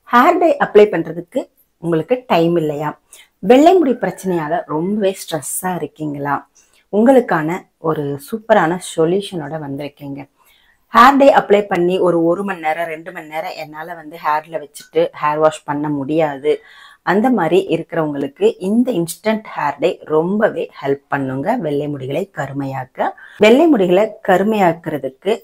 Hair dye apply பண்றதுக்கு உங்களுக்கு time இல்லையா? வெள்ளை முடி பிரச்சனையால ரொம்பவே ஸ்ட்ரெஸ்ஸா இருக்கீங்களா? உங்களுக்கான ஒரு சூப்பரான சொல்யூஷனோட வந்திருக்கீங்க. ஹேர் டை அப்ளை பண்ணி ஒரு மணி நேரம் 2 மணி நேரம் என்னால ஹேர்ல வச்சுட்டு ஹேர் வாஷ் பண்ண முடியாது. அந்த மாதிரி இருக்கிறவங்களுக்கு இந்த இன்ஸ்டன்ட் ஹேர் டை ரொம்பவே ஹெல்ப் பண்ணுங்க வெள்ளை முடிகளை கருமையாக்க. வெள்ளை முடிகளை கருமையாக்குறதுக்கு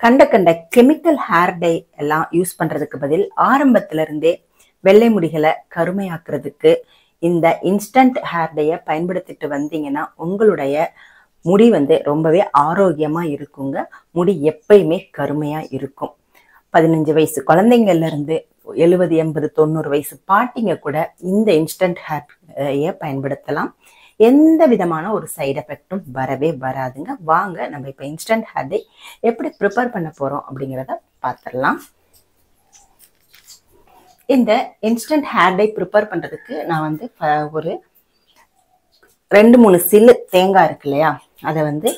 கண்ட கெமிக்கல் ஹேர் டை எல்லாம் யூஸ் பண்றதுக்கு பதில் ஆரம்பத்துல இருந்தே வெள்ளை முடிகளை கருமையாக்குறதுக்கு இந்த இன்ஸ்டன்ட் ஹேர் டைய பயன்படுத்திட்டு வந்தீங்கன்னா உங்களுடைய முடி ரொம்பவே ஆரோக்கியமா இருக்குங்க. முடி எப்பயுமே கருமையா இருக்கும். 15 வயசு குழந்தைங்கள்ல இருந்து 70 80 90 வயசு பாட்டிங்க கூட இந்த இன்ஸ்டன்ட் ஹேர் டைய பயன்படுத்தலாம். எந்த விதமான ஒரு சைடு எஃபெக்டும் வரவே வராதுங்க. வாங்க நம்ம இப்ப இன்ஸ்டன்ட் ஹேர் டை எப்படி ப்ரிப்பேர் பண்ண போறோம் அப்படிங்கிறத பார்த்துடலாம். இந்த இன்ஸ்டன்ட் ஹேர் டை ப்ரிப்பேர் பண்றதுக்கு நான் ஒரு 2-3 சில்லு தேங்காய் இருக்கு இல்லையா, அதை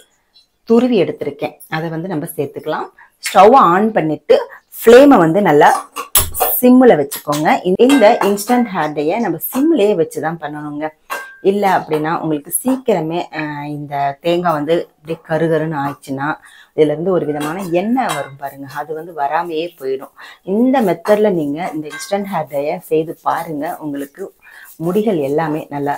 துருவி எடுத்திருக்கேன். அதை நம்ம சேர்த்துக்கலாம். ஸ்டவ் ஆன் பண்ணிட்டு ஃப்ளேமை நல்லா சிம்மில் வச்சுக்கோங்க. இந்த இன்ஸ்டன்ட் ஹேர் டையை நம்ம சிம்லேயே வச்சுதான் பண்ணணுங்க. இல்லை அப்படின்னா உங்களுக்கு சீக்கிரமே இந்த தேங்காய் இப்படி கருகருன்னு ஆயிடுச்சுன்னா இதுல இருந்து ஒரு விதமான எண்ணெய் வரும் பாருங்க, அது வராமையே போயிடும். இந்த மெத்தட்ல நீங்க இந்த இன்ஸ்டன்ட் ஹேர் டைய செய்து பாருங்க. உங்களுக்கு முடிகள் எல்லாமே நல்லா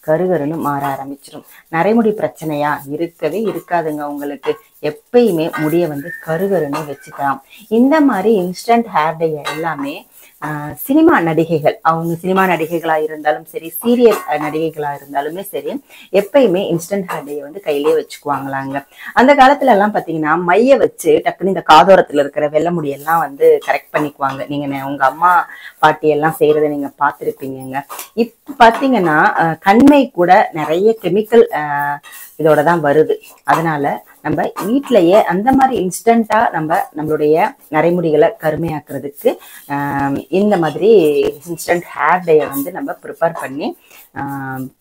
கருகருன்னு மாற ஆரம்பிச்சிடும். நரைமுடி பிரச்சனையா இருக்கவே இருக்காதுங்க. உங்களுக்கு எப்பயுமே முடிய கருகருன்னு வச்சுக்கலாம். இந்த மாதிரி இன்ஸ்டன்ட் ஹேர் டை எல்லாமே சினிமா நடிகைகள், அவங்க சினிமா நடிகைகளா இருந்தாலும் சரி, சீரியல் நடிகைகளா இருந்தாலுமே சரி, எப்பயுமே இன்ஸ்டன்ட் ஹேர் டைய கையிலேயே வச்சுக்குவாங்களாங்க. அந்த காலத்துல எல்லாம் பாத்தீங்கன்னா மைய வச்சு டக்குன்னு இந்த காதோரத்துல இருக்கிற வெள்ளை முடியெல்லாம் கரெக்ட் பண்ணிக்குவாங்க. நீங்க உங்க அம்மா பாட்டி எல்லாம் செய்யறதை நீங்க பார்த்திருப்பீங்க. இப்ப பாத்தீங்கன்னா கண்மை கூட நிறைய கெமிக்கல் இதோட தான் வருது. அதனால நம்ம வீட்டிலேயே அந்த மாதிரி இன்ஸ்டண்டா நம்மளுடைய நரைமுடிகளை கருமையாக்குறதுக்கு இந்த மாதிரி இன்ஸ்டன்ட் ஹேர் டைய நம்ம ப்ரிப்பேர் பண்ணி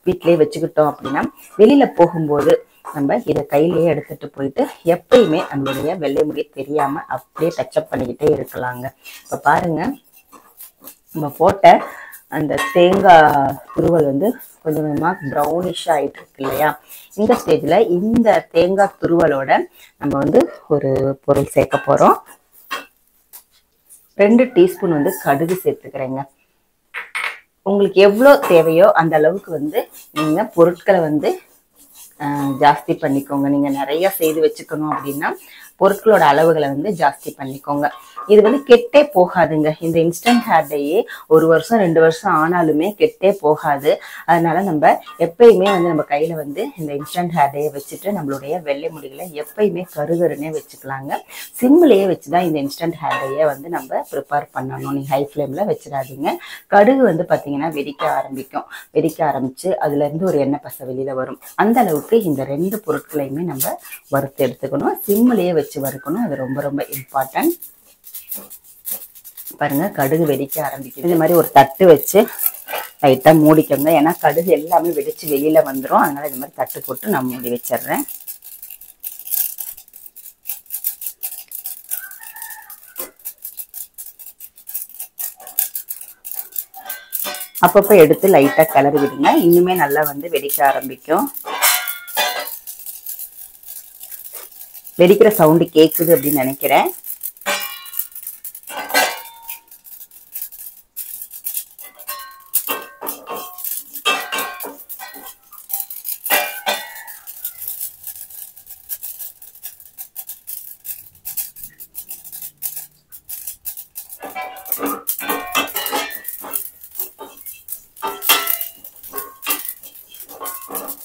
வீட்டிலேயே வச்சுக்கிட்டோம் அப்படின்னா வெளியில போகும்போது நம்ம இதை கையிலேயே எடுத்துட்டு போயிட்டு எப்பயுமே நம்மளுடைய வெள்ளை முடி தெரியாம அப்படியே டச்சப் பண்ணிக்கிட்டே இருக்கலாங்க. இப்ப பாருங்க, நம்ம போட்ட அந்த தேங்காய் துருவல் கொஞ்சம் கொஞ்சமா ப்ரௌனிஷ் ஆயிட்டு இருக்கு இல்லையா, இந்த ஸ்டேஜ்ல இந்த தேங்காய் துருவலோட நம்ம ஒரு பொருள் சேர்க்க போறோம். 2 டீஸ்பூன் கடுகு சேர்த்துக்கிறேங்க. உங்களுக்கு எவ்வளவு தேவையோ அந்த அளவுக்கு நீங்க பொருட்களை ஜாஸ்தி பண்ணிக்கோங்க. நீங்க நிறைய செய்து வச்சுக்கணும் அப்படின்னா பொருட்களோட அளவுகளை ஜாஸ்தி பண்ணிக்கோங்க. இது கெட்டே போகாதுங்க. இந்த இன்ஸ்டன்ட் ஹேர் டையே 1 வருஷம் 2 வருஷம் ஆனாலுமே கெட்டே போகாது. அதனால நம்ம எப்பயுமே நம்ம கையில இந்த இன்ஸ்டன்ட் ஹேர் டையை வச்சுட்டு நம்மளுடைய வெள்ளை முடிகளை எப்பயுமே கருகருன்னே வச்சுக்கலாங்க. சிம்மிலேயே வச்சுதான் இந்த இன்ஸ்டன்ட் ஹேர் டையை நம்ம ப்ரிப்பேர் பண்ணணும். நீங்க ஹை ஃப்ளேம்ல வச்சிடாதீங்க. கடுகு பாத்தீங்கன்னா வெடிக்க ஆரம்பிக்கும். வெடிக்க ஆரம்பிச்சு அதுல இருந்து ஒரு எண்ணெய் பசை வெளியில வரும். அந்த அளவுக்கு இந்த 2 பொருட்களையுமே நம்ம வறுத்து எடுத்துக்கணும். சிம்மிலேயே வச்சு வறுக்கணும். அது ரொம்ப ரொம்ப இம்பார்ட்டன்ட். பாருங்க, கடுகு வெடிக்க ஆரம்பிக்குது. இந்த மாதிரி ஒரு தட்டு வச்சு லைட்டா மூடிக்கோங்க. ஏன்னா கடுகு எல்லாமே வெடிச்சு வெளியில வந்துடும். அதனால இந்த மாதிரி தட்டு போட்டு நான் மூடி வச்சிடுறேன். அப்பப்போ எடுத்து லைட்டா கிளறி விடுங்க. இன்னுமே நல்லா வெடிக்க ஆரம்பிக்கும். வெடிக்கிற சவுண்டு கேக்குது அப்படின்னு நினைக்கிறேன்.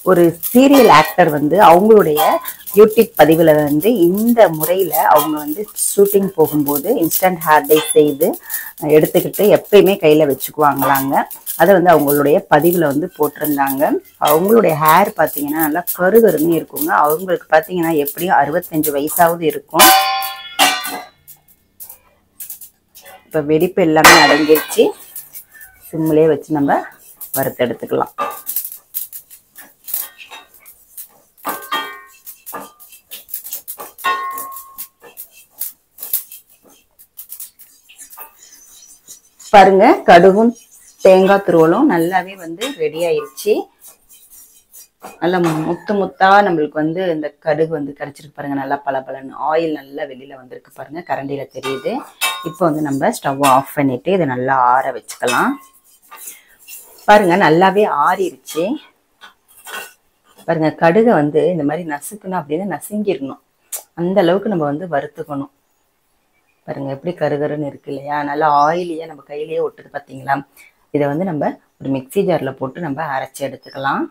ஒரு சீரியல் ஆக்டர் அவங்களுடைய யூடியூப் பதிவுல இந்த முறையில அவங்க ஷூட்டிங் போகும்போது இன்ஸ்டன்ட் ஹேர் டை செய்து எடுத்துக்கிட்டு எப்பயுமே கையில வச்சுக்குவாங்களாங்க. அதை அவங்களுடைய பதிவுல போட்டிருந்தாங்க. அவங்களுடைய ஹேர் பாத்தீங்கன்னா நல்லா கருகருன்னு இருக்குங்க. அவங்களுக்கு பாத்தீங்கன்னா எப்படியும் 65 வயசாவது இருக்கும். இப்ப வெடிப்பு எல்லாமே அடங்கிடுச்சு. சிம்மிலே வச்சு நம்ம வறுத்து எடுத்துக்கலாம். பாருங்க கடுகும் தேங்காய் துருவலும் நல்லாவே வந்து ரெடி ஆயிருச்சு. நல்லா முத்து முத்தா நம்மளுக்கு வந்து இந்த கடுகு வந்து கிடைச்சிருக்கு பாருங்க. நல்லா பளபளன்னு ஆயில் நல்லா வெளியில வந்திருக்கு பாருங்க, கரண்டியில தெரியுது. இப்போ வந்து நம்ம ஸ்டவ் ஆஃப் பண்ணிட்டு இதை நல்லா ஆற வச்சுக்கலாம். பாருங்க நல்லாவே ஆறிடுச்சு பாருங்க. கடுகை வந்து இந்த மாதிரி நசுக்கணும் அப்படின்னு நசுங்கிடணும், அந்த அளவுக்கு நம்ம வந்து வறுத்துக்கணும். பாருங்க எப்படி கருகருன்னு இருக்கு இல்லையா, நல்லா ஆயிலியா நம்ம கையிலேயே ஒட்டுது பார்த்தீங்களா. இதை வந்து நம்ம ஒரு மிக்ஸி ஜார்ல போட்டு நம்ம அரைச்சி எடுத்துக்கலாம்.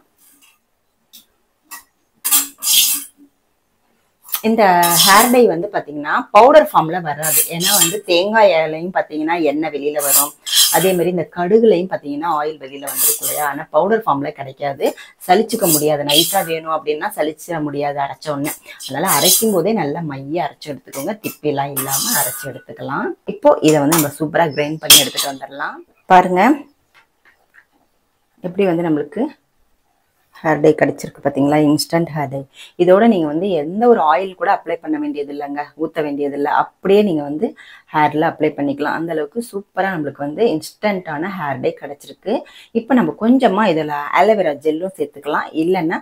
இந்த ஹேர் டை வந்து பார்த்தீங்கன்னா பவுடர் ஃபார்ம்ல வராது. ஏன்னா வந்து தேங்காய் இலையும் பார்த்தீங்கன்னா எண்ணெய் வெளியில வரும், அதே மாதிரி இந்த கடுகுலையும் பார்த்தீங்கன்னா ஆயில் வெளியில வந்துருக்கும் இல்லையா. ஆனால் பவுடர் ஃபார்ம்ல கிடைக்காது, சலிச்சுக்க முடியாது. நைஸா வேணும் அப்படின்னா சலிச்சிட முடியாது அரைச்ச உடனே. அதனால அரைக்கும் போதே நல்லா மைய அரைச்சி எடுத்துக்கோங்க, திப்பிலாம் இல்லாம அரைச்சி எடுத்துக்கலாம். இப்போ இதை வந்து நம்ம சூப்பரா கிரைண்ட் பண்ணி எடுத்துட்டு வந்துடலாம். பாருங்க எப்படி வந்து நம்மளுக்கு ஹேர் டை கிடைச்சிருக்கு பார்த்தீங்களா, இன்ஸ்டன்ட் ஹேர் டை. இதோட நீங்கள் வந்து எந்த ஒரு ஆயில் கூட அப்ளை பண்ண வேண்டியது இல்லைங்க, ஊற்ற வேண்டியது இல்லை. அப்படியே நீங்கள் வந்து ஹேரில் அப்ளை பண்ணிக்கலாம். அந்த அளவுக்கு சூப்பராக நம்மளுக்கு வந்து இன்ஸ்டன்ட்டான ஹேர் டை கிடைச்சிருக்கு. இப்போ நம்ம கொஞ்சமாக இதில் ஆலோவேரா ஜெல்லும் சேர்த்துக்கலாம், இல்லைன்னா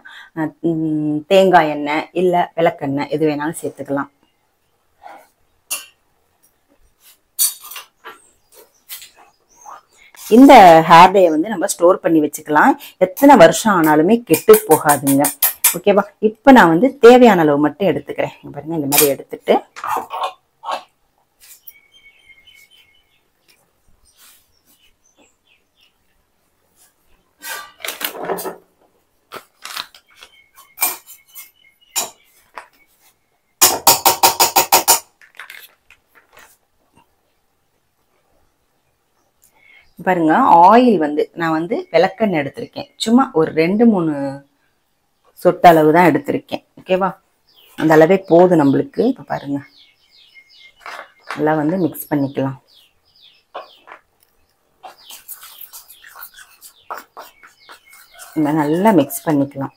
தேங்காய் எண்ணெய் இல்லை விளக்கெண்ணெய் எது வேணாலும் சேர்த்துக்கலாம். இந்த ஹேர் டேயை வந்து நம்ம ஸ்டோர் பண்ணி வச்சுக்கலாம், எத்தனை வருஷம் ஆனாலுமே கெட்டு போகாதுங்க. ஓகேவா. இப்போ நான் வந்து தேவையான அளவு மட்டும் எடுத்துக்கிறேன். பாருங்க இந்த மாதிரி எடுத்துட்டு பாருங்க ஆயில் வந்து நான் வந்து விளக்கெண்ணெய் எடுத்திருக்கேன், சும்மா ஒரு 2-3 சொட்டு அளவு தான் எடுத்திருக்கேன். ஓகேவா, அந்த அளவே போதும் நம்மளுக்கு. இப்போ பாருங்க நல்லா வந்து மிக்ஸ் பண்ணிக்கலாம். நல்லா மிக்ஸ் பண்ணிக்கலாம்.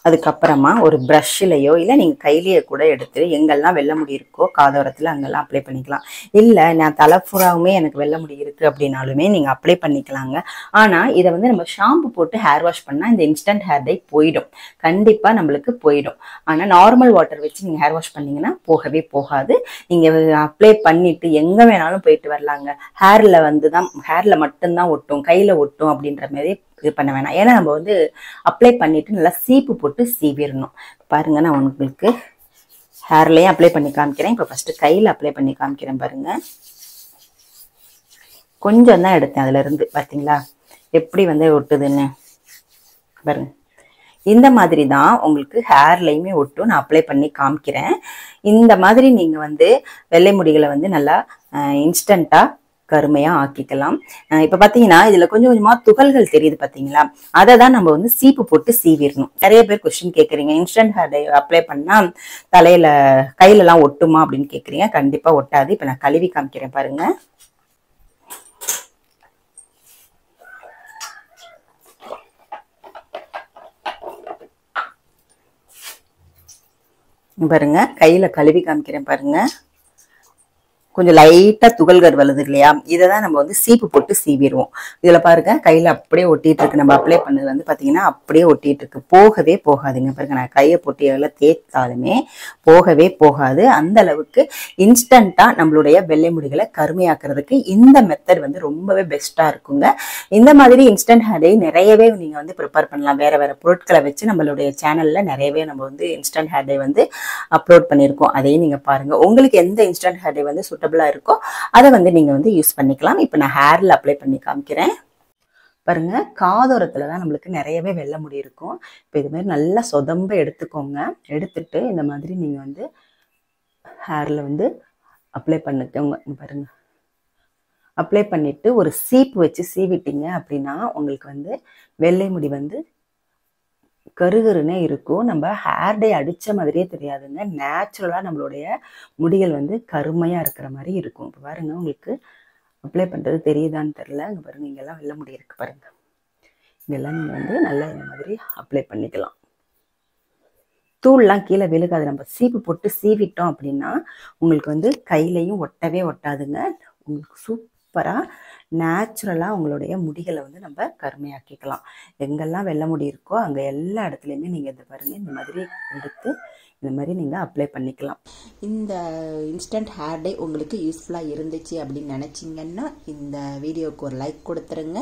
அதுக்கப்புறமா ஒரு ப்ரஷ்லையோ இல்லை நீங்கள் கையிலேயே கூட எடுத்து எங்கெல்லாம் வெள்ளை முடி இருக்கோ காதோரத்தில் அங்கெல்லாம் அப்ளை பண்ணிக்கலாம். இல்லை நான் தலைப்புறாவுமே எனக்கு வெள்ளை முடி இருக்குது அப்படின்னாலுமே நீங்கள் அப்ளை பண்ணிக்கலாங்க. ஆனால் இதை வந்து நம்ம ஷாம்பு போட்டு ஹேர் வாஷ் பண்ணால் இந்த இன்ஸ்டன்ட் ஹேர் டை போயிடும், கண்டிப்பாக நம்மளுக்கு போயிடும். ஆனால் நார்மல் வாட்டர் வச்சு நீங்கள் ஹேர் வாஷ் பண்ணிங்கன்னா போகவே போகாது. நீங்கள் அப்ளை பண்ணிவிட்டு எங்கே வேணாலும் போயிட்டு வரலாங்க. ஹேரில் வந்து தான் ஹேரில் மட்டும்தான் ஒட்டும், கையில் ஒட்டும் அப்படின்ற மாதிரி இது பண்ண வேணாம். ஏன்னா நம்ம வந்து அப்ளை பண்ணிட்டு நல்லா சீப்பு போட்டு சீவிடணும். பாருங்க நான் உங்களுக்கு ஹேர்லயும் அப்ளை பண்ணி காமிக்கிறேன். இப்போ ஃபர்ஸ்ட் கையில அப்ளை பண்ணி காமிக்கிறேன் பாருங்க. கொஞ்சம் தான் எடுத்தேன் அதுல இருந்து, பாத்தீங்களா எப்படி வந்து ஒட்டுதுன்னு பாருங்க. இந்த மாதிரி தான் உங்களுக்கு ஹேர்லையுமே ஒட்டும். நான் அப்ளை பண்ணி காமிக்கிறேன். இந்த மாதிரி நீங்க வந்து வெள்ளை முடிகளை வந்து நல்லா இன்ஸ்டன்ட்டா கருமையா ஆக்கிக்கலாம். இப்ப பாத்தீங்கன்னா இதுல கொஞ்சம் கொஞ்சமா துகள்கள் தெரியுது பாத்தீங்களா, அதை தான் நம்ம வந்து சீப்பு போட்டு சீவிடணும். நிறைய பேர் கொஸ்டின் கேக்குறீங்க, இன்ஸ்டன்ட் ஹேர் டை அப்ளை பண்ணா தலையில கையில எல்லாம் ஒட்டுமா அப்படின்னு கேக்குறீங்க. கண்டிப்பா ஒட்டாது. இப்ப நான் கழுவி காமிக்கிறேன் பாருங்க. பாருங்க கையில கழுவி காமிக்கிறேன் பாருங்க. கொஞ்சம் லைட்டா துகள்கள் வருது இல்லையா, இதை தான் நம்ம வந்து சீப்பு போட்டு சீவிடுவோம். இதுல பாருங்க கையில அப்படியே ஒட்டிட்டு இருக்கு. நம்ம அப்ளை பண்ணது வந்து பாத்தீங்கன்னா அப்படியே ஒட்டிட்டு இருக்கு, போகவே போகாதுங்க. பாருங்க நான் கையை போட்டு எவ்வளவு தேய்த்தாலுமே போகவே போகாது. அந்த அளவுக்கு இன்ஸ்டன்டா நம்மளுடைய வெள்ளை முடிகளை கருமையாக்குறதுக்கு இந்த மெத்தட் வந்து ரொம்பவே பெஸ்டா இருக்குங்க. இந்த மாதிரி இன்ஸ்டன்ட் ஹேர் டை நிறையவே நீங்க வந்து ப்ரிப்பேர் பண்ணலாம். வேற வேற பொருட்களை வச்சு நம்மளுடைய சேனல்ல நிறையவே நம்ம வந்து இன்ஸ்டன்ட் ஹேர் டை வந்து அப்லோட் பண்ணியிருக்கோம். அதையும் நீங்க பாருங்க. உங்களுக்கு எந்த இன்ஸ்டன்ட் ஹேர் டை வந்து இருக்கோ அதை வந்து நீங்க வந்து யூஸ் பண்ணிக்கலாம். இப்ப நான் ஹேர்ல அப்ளை பண்ணி காமிக்கிறேன் பாருங்க. காதோரத்துலதான் நம்மளுக்கு நிறையவே வெள்ளை முடி இருக்கும். இப்ப இது மாதிரி நல்லா சொதம்ப எடுத்துக்கோங்க. எடுத்துட்டு இந்த மாதிரி நீங்க வந்து ஹேர்ல வந்து அப்ளை பண்ணிக்கோங்க. பாருங்க அப்ளை பண்ணிட்டு ஒரு சீப்பு வச்சு சீவிட்டீங்க அப்படின்னா உங்களுக்கு வந்து வெள்ளை முடி வந்து கருகருன்னே இருக்கும். நம்ம ஹேர் டை அடிச்ச மாதிரியே தெரியாதுங்க. நேச்சுரலா நம்மளுடைய முடிகள் வந்து கருமையா இருக்கிற மாதிரி இருக்கும். இப்போ பாருங்க உங்களுக்கு அப்ளை பண்றது தெரியுதான்னு தெரியல. இங்க பாருங்க இங்கெல்லாம் வெள்ளை முடி இருக்கு பாருங்க. இதெல்லாம் நீங்க வந்து நல்லா இந்த மாதிரி அப்ளை பண்ணிக்கலாம். தூள்லாம் கீழே விழுகாது. நம்ம சீப்பு போட்டு சீவிட்டோம் அப்படின்னா உங்களுக்கு வந்து கையிலையும் ஒட்டவே ஒட்டாதுங்க. உங்களுக்கு சூப்பராக நேச்சுரலாக உங்களுடைய முடிகளை வந்து நம்ம கருமையாக்கிக்கலாம். எங்கெல்லாம் வெள்ளை முடி இருக்கோ அங்கே எல்லா இடத்துலையுமே நீங்கள் இதை பாருங்கள், இந்த மாதிரி எடுத்து இந்த மாதிரி நீங்கள் அப்ளை பண்ணிக்கலாம். இந்த இன்ஸ்டன்ட் ஹேர் டே உங்களுக்கு யூஸ்ஃபுல்லாக இருந்துச்சு அப்படின்னு நினச்சிங்கன்னா இந்த வீடியோவுக்கு ஒரு லைக் கொடுத்துருங்க.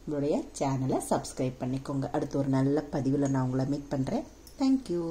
உங்களுடைய சேனலை சப்ஸ்கிரைப் பண்ணிக்கோங்க. அடுத்து ஒரு நல்ல பதிவில் நான் உங்களை மீட் பண்ணுறேன். தேங்க்யூ.